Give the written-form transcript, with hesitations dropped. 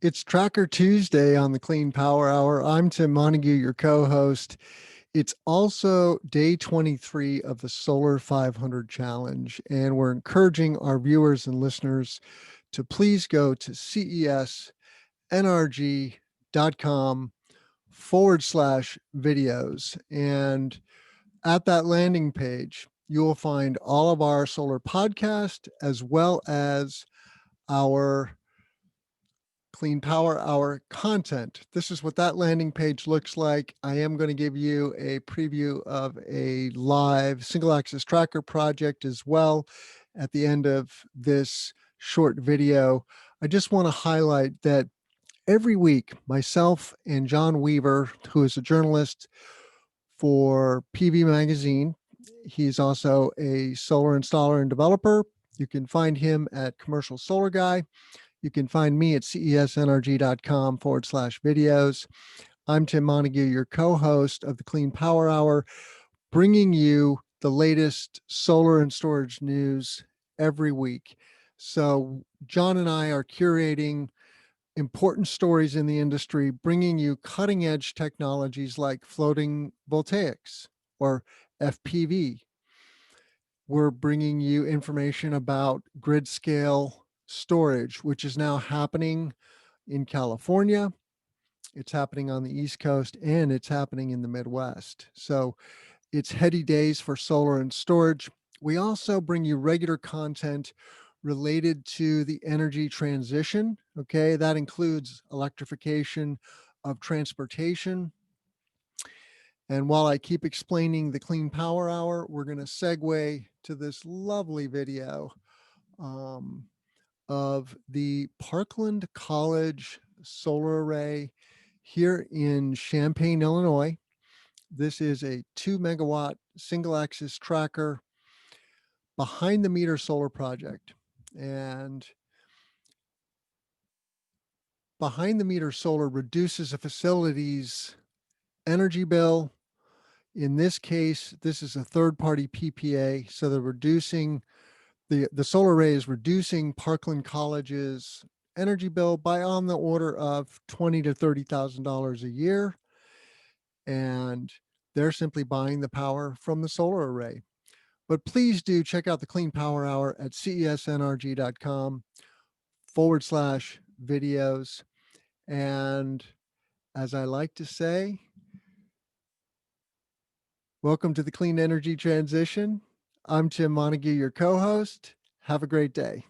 It's Tracker Tuesday on the Clean Power Hour. I'm Tim Montague, your co-host. It's also day 23 of the Solar 500 Challenge, and we're encouraging our viewers and listeners to please go to cesnrg.com/videos. And at that landing page, you will find all of our solar podcast as well as our Clean Power Hour content. This is what that landing page looks like. I am going to give you a preview of a live single axis tracker project as well at the end of this short video. I just want to highlight that every week, myself and John Weaver, who is a journalist for PV Magazine, he's also a solar installer and developer. You can find him at Commercial Solar Guy. You can find me at cesnrg.com/videos. I'm Tim Montague, your co-host of the Clean Power Hour, bringing you the latest solar and storage news every week. So John and I are curating important stories in the industry, bringing you cutting edge technologies like floating voltaics or FPV. We're bringing you information about grid scale storage, which is now happening in California. It's happening on the East Coast and it's happening in the Midwest. So it's heady days for solar and storage. We also bring you regular content related to the energy transition. Okay, that includes electrification of transportation. And while I keep explaining the Clean Power Hour, we're going to segue to this lovely video um, of the Parkland College solar array here in Champaign, Illinois. This is a 2 megawatt single axis tracker behind the meter solar project. And behind the meter solar reduces a facility's energy bill. In this case, this is a third-party PPA, so they're reducing the solar array is reducing Parkland College's energy bill by on the order of $20,000 to $30,000 a year, and they're simply buying the power from the solar array. But please do check out the Clean Power Hour at cesnrg.com/videos. And as I like to say, welcome to the clean energy transition. I'm Tim Montague, your co-host. Have a great day.